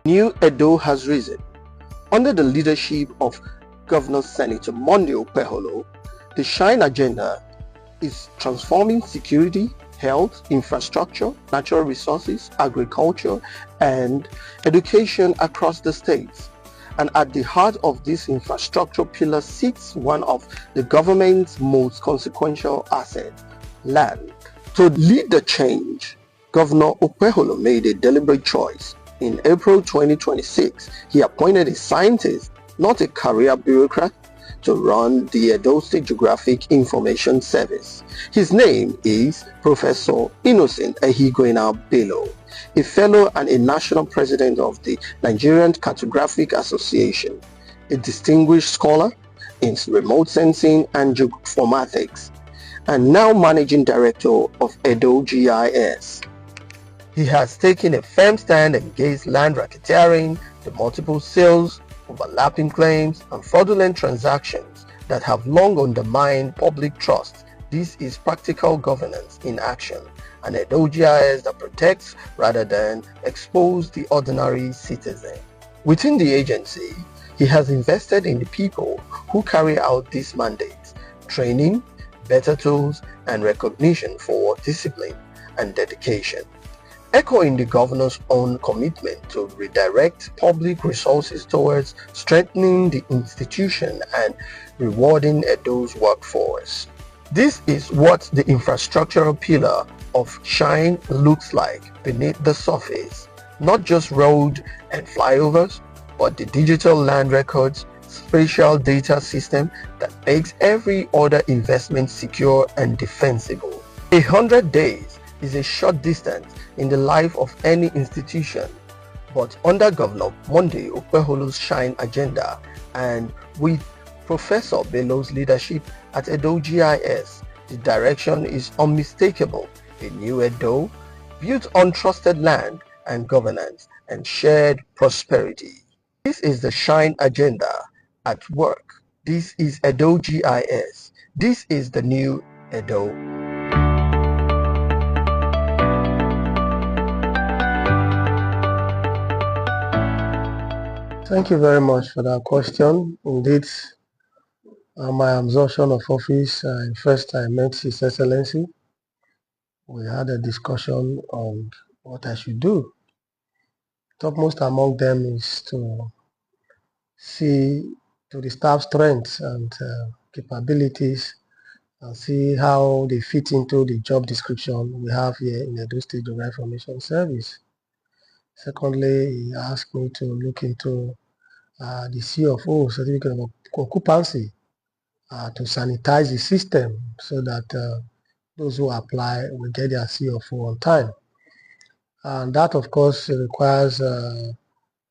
New Edo has risen. Under the leadership of Governor Senator Monday Okpeholo, the Shine Agenda is transforming security, health, infrastructure, natural resources, agriculture, and education across the states. And at the heart of this infrastructure pillar sits one of the government's most consequential assets, land. To lead the change, Governor Okpeholo made a deliberate choice. In April 2026, he appointed a scientist, not a career bureaucrat, to run the Edo State Geographic Information Service. His name is Professor Innocent Ehigwena Bello, a fellow and a national president of the Nigerian Cartographic Association, a distinguished scholar in remote sensing and geoformatics, and now managing director of Edo GIS. He has taken a firm stand against land racketeering, the multiple sales, overlapping claims, and fraudulent transactions that have long undermined public trust. This is practical governance in action, an Edo GIS that protects rather than expose the ordinary citizen. Within the agency, he has invested in the people who carry out these mandates, training, better tools, and recognition for discipline and dedication. Echoing the governor's own commitment to redirect public resources towards strengthening the institution and rewarding Edo's workforce. This is what the infrastructural pillar of Shine looks like beneath the surface. Not just road and flyovers, but the digital land records, spatial data system that makes every other investment secure and defensible. 100 days is a short distance in the life of any institution, but under Governor Monday Okpeholo's Shine Agenda and with Professor Bello's leadership at Edo GIS, the direction is unmistakable. A new Edo built on trusted land and governance and shared prosperity. This is the Shine Agenda at work. This is Edo GIS. This is the new Edo. Thank you very much for that question. Indeed, my absorption of office, first I met His Excellency. We had a discussion on what I should do. Topmost among them is to see to the staff strengths and capabilities and see how they fit into the job description we have here in the Edo State Geographic Information Service. Secondly, he asked me to look into the CFO, certificate of occupancy, to sanitize the system so that those who apply will get their CFO on time. And that, of course, requires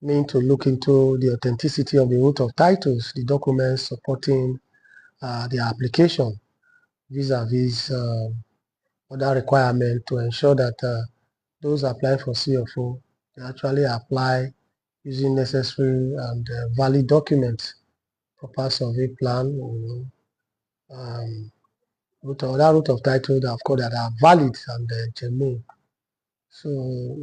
me to look into the authenticity of the root of titles, the documents supporting the application vis-a-vis other requirements to ensure that those applying for CFO they actually apply using necessary and valid documents, proper survey plan, that root of title that, of course, that are valid and genuine. So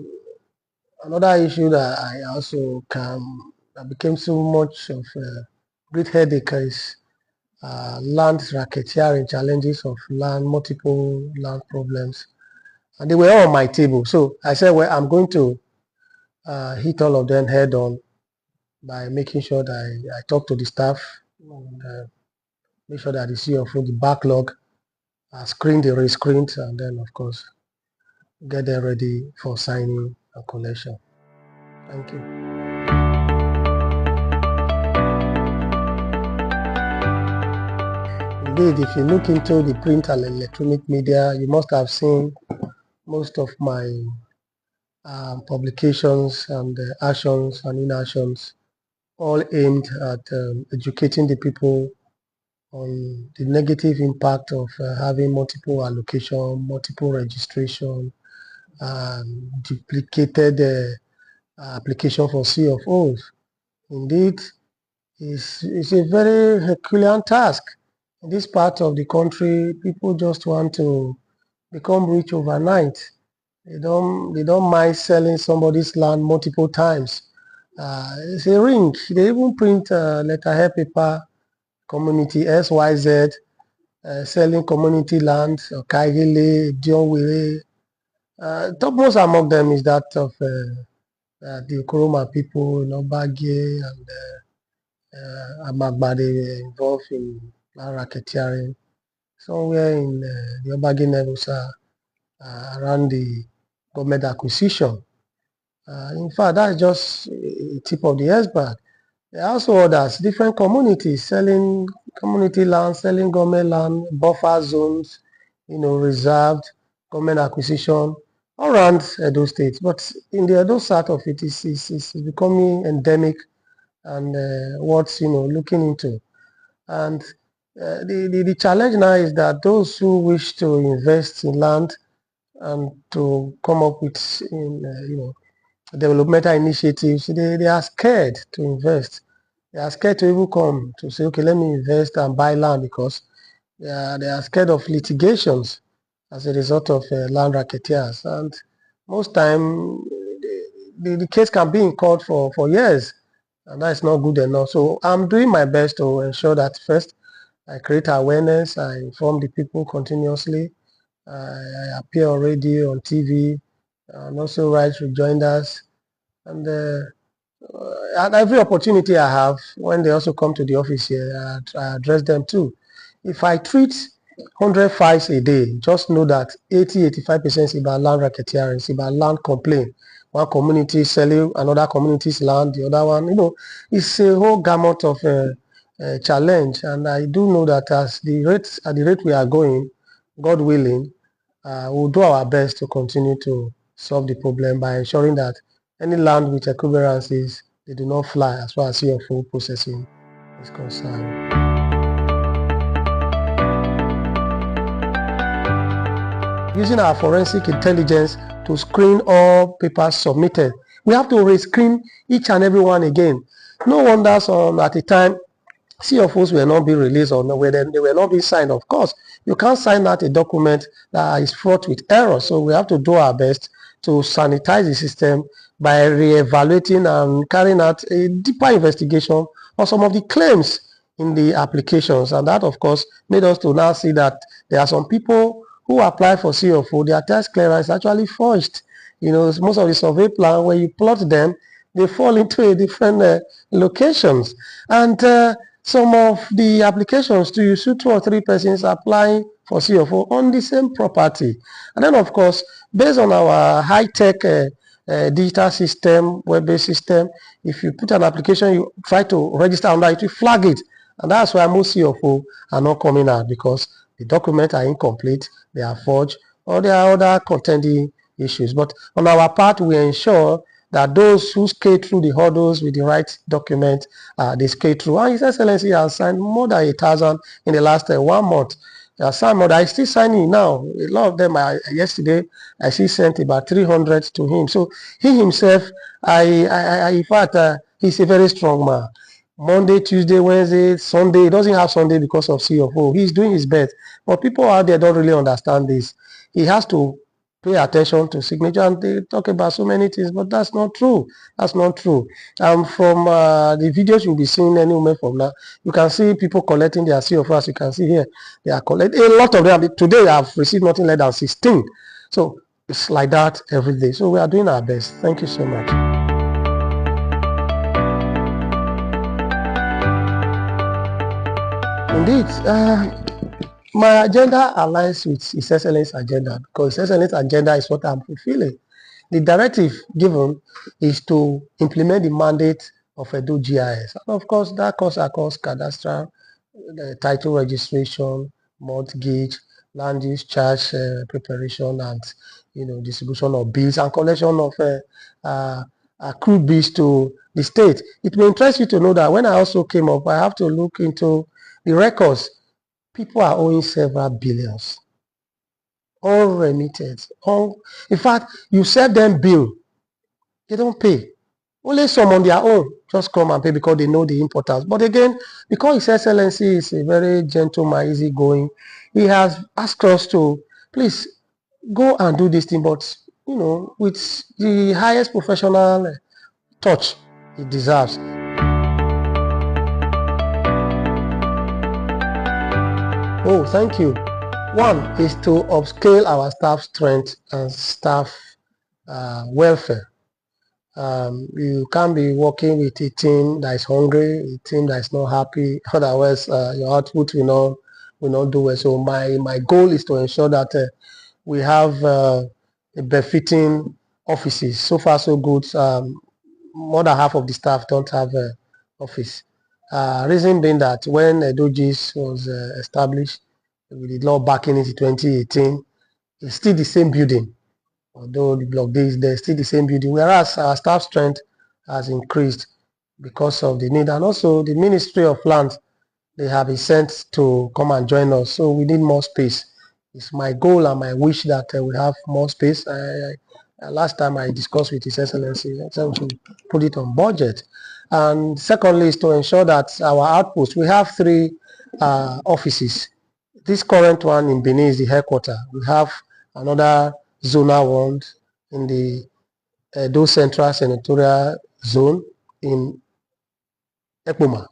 another issue that I also that became so much of a great headache is land racketeering, challenges of land, multiple land problems, and they were all on my table. So I said, well, I'm going to hit all of them head on by making sure that I talk to the staff and make sure that the CFO, the backlog, screen the rescreens, and then, of course, get them ready for signing and collection. Thank you. Indeed, if you look into the print and electronic media, you must have seen most of my publications and actions and inactions all aimed at educating the people on the negative impact of having multiple allocation, multiple registration, duplicated application for CFOs. Indeed, it's a very Herculean task. In this part of the country, people just want to become rich overnight. They don't mind selling somebody's land multiple times It's a ring. They even print letterhead paper, community SYZ, selling community land, Kaigile, Dionwere. Topmost among them is that of the Kuroma people, Bagye and Amagba. They were involved in land racketeering somewhere in the Obagi Nebusa around the government acquisition. In fact, that's just a tip of the iceberg. There are also others, different communities selling community land, selling government land, buffer zones, reserved, government acquisition all around Edo State. But in the Edo side of it is becoming endemic and worth looking into. And the challenge now is that those who wish to invest in land and to come up with developmental initiatives, they are scared to invest. They are scared to even come to say, okay, let me invest and buy land because they are scared of litigations as a result of land racketeers. And most time, the case can be in court for years, and that's not good enough. So I'm doing my best to ensure that first, I create awareness, I inform the people continuously, I appear on radio, on TV, and also write rejoinders. And at every opportunity I have, when they also come to the office here, I address them too. If I treat 100 files a day, just know that 80-85% is about land racketeering, it's about land complaint. One community selling another community's land, the other one, it's a whole gamut of challenge. And I do know that at the rate we are going, God willing, we'll do our best to continue to solve the problem by ensuring that any land with equivalencies, they do not fly as far as CFO processing is concerned. Using our forensic intelligence to screen all papers submitted. We have to rescreen each and every one again. No wonder at the time CFOs were not being released or they were not being signed. Of course, you can't sign out a document that is fraught with error. So we have to do our best to sanitize the system by re-evaluating and carrying out a deeper investigation on some of the claims in the applications. And that, of course, made us to now see that there are some people who apply for CFO, their tax clearance is actually forged. Most of the survey plan, when you plot them, they fall into a different locations. And some of the applications to you see 2 or 3 persons applying for CFO on the same property. And then, of course, based on our high-tech digital system, web-based system, if you put an application, you try to register on that, it will flag it. And that's why most CFO are not coming out, because the documents are incomplete, they are forged, or there are other contending issues. But on our part, we ensure that those who skate through the hurdles with the right document, they skate through. And His Excellency has signed more than 1,000 in the last 1 month. Some I still signing now. A lot of them, yesterday, I still sent about 300 to him. So he himself, in fact, he's a very strong man. Monday, Tuesday, Wednesday, Sunday. He doesn't have Sunday because of CFO. He's doing his best. But people out there don't really understand this. He has to pay attention to signature, and they talk about so many things, but that's not true. That's not true. From the videos you'll be seeing any moment from now, you can see people collecting their CFO. As you can see here, they are collecting a lot of them. Today I've received nothing less than 16. So it's like that every day. So we are doing our best. Thank you so much. Indeed, my agenda aligns with His Excellency's agenda, because His Excellency's agenda is what I'm fulfilling. The directive given is to implement the mandate of Edo GIS. And of course, that comes across cadastral, title registration, mortgage, land use charge preparation, and distribution of bills and collection of accrued bills to the state. It may interest you to know that when I also came up, I have to look into the records. People are owing several billions, unremitted. In fact, you send them bill, they don't pay. Only some on their own just come and pay because they know the importance. But again, because His Excellency is a very gentleman, easygoing, he has asked us to please go and do this thing, but with the highest professional touch. it deserves. Oh, thank you. One is to upscale our staff strength and staff welfare. You can't be working with a team that is hungry, a team that is not happy. Otherwise, your output will not do well. So my goal is to ensure that we have befitting offices. So far, so good. More than half of the staff don't have an office. Reason being that when EDOGIS was established with the law back in 2018, it's still the same building. Although the block days, there's still the same building, whereas our staff strength has increased because of the need. And also the Ministry of Land, they have been sent to come and join us. So we need more space. It's my goal and my wish that we have more space. Last time I discussed with His Excellency, I said we should put it on budget. And secondly is to ensure that our outposts, we have 3 offices. This current one in Benin is the headquarters. We have another zonal one in the Edo Central Senatorial Zone in Ekpoma.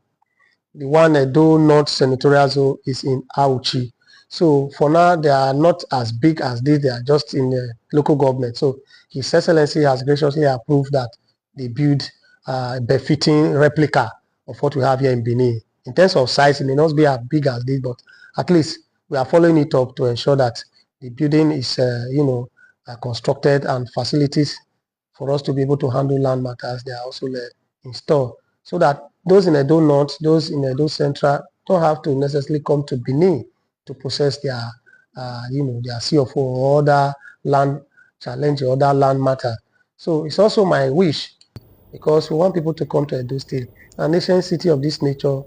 The one Edo North Senatorial Zone is in Auchi. So for now, they are not as big as this. They are just in the local government. So His Excellency has graciously approved that they build a befitting replica of what we have here in Benin. In terms of size, it may not be as big as this, but at least we are following it up to ensure that the building is, constructed and facilities for us to be able to handle land matters. They are also installed so that those in Edo North, those in Edo Central don't have to necessarily come to Benin to process their, their CFO or other land challenge or other land matter. So it's also my wish, because we want people to come to Edo State. A nation city of this nature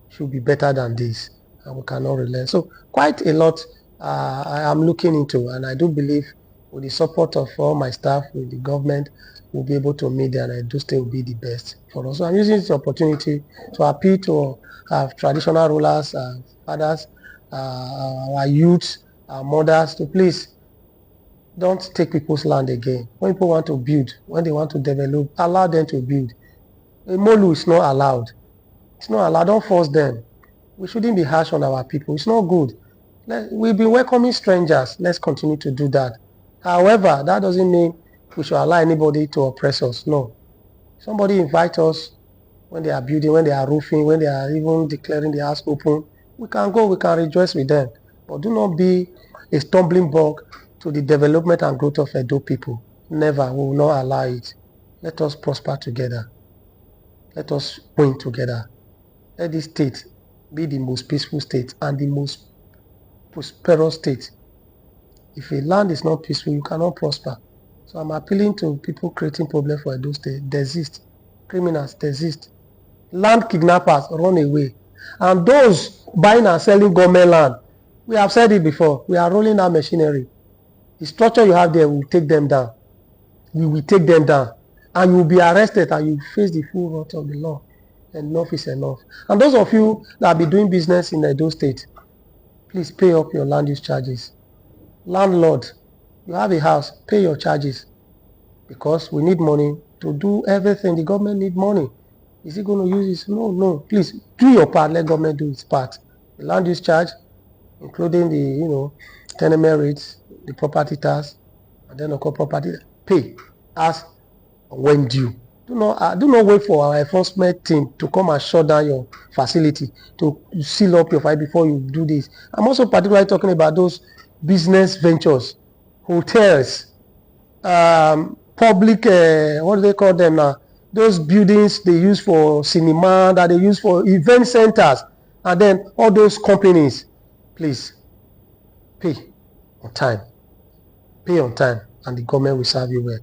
should be better than this, and we cannot relent. So quite a lot I am looking into, and I do believe with the support of all my staff, with the government, we'll be able to meet there, and Edo State will be the best for us. So I'm using this opportunity to appeal to our traditional rulers, fathers, our youth, our mothers, to please don't take people's land again. When people want to build, when they want to develop, allow them to build. A molu is not allowed. It's not allowed. Don't force them. We shouldn't be harsh on our people. It's not good. We've been welcoming strangers. Let's continue to do that. However, that doesn't mean we should allow anybody to oppress us. No. Somebody invite us when they are building, when they are roofing, when they are even declaring the house open. We can go, we can rejoice with them. But do not be a stumbling block to the development and growth of Edo people. Never. We will not allow it. Let us prosper together. Let us win together. Let this state be the most peaceful state and the most prosperous state. If a land is not peaceful, you cannot prosper. So I'm appealing to people creating problems for Edo State. Desist. Criminals, desist. Land kidnappers, run away. And those buying and selling government land, we have said it before, we are rolling out machinery. The structure you have there will take them down. We will take them down. And you will be arrested and you face the full wrath of the law. Enough is enough. And those of you that be doing business in Edo State, please pay up your land use charges. Landlord, you have a house, pay your charges. Because we need money to do everything. The government need money. Is it going to use this? No, no. Please do your part. Let government do its part. The land use charge, including the tenement rates, the property tax, and then local property, pay as when due. Do not wait for our enforcement team to come and shut down your facility, to seal up your file before you do this. I'm also particularly talking about those business ventures, hotels, public, what do they call them now? Those buildings they use for cinema, that they use for event centers, and then all those companies. Please, pay on time. Pay on time, and the government will serve you well.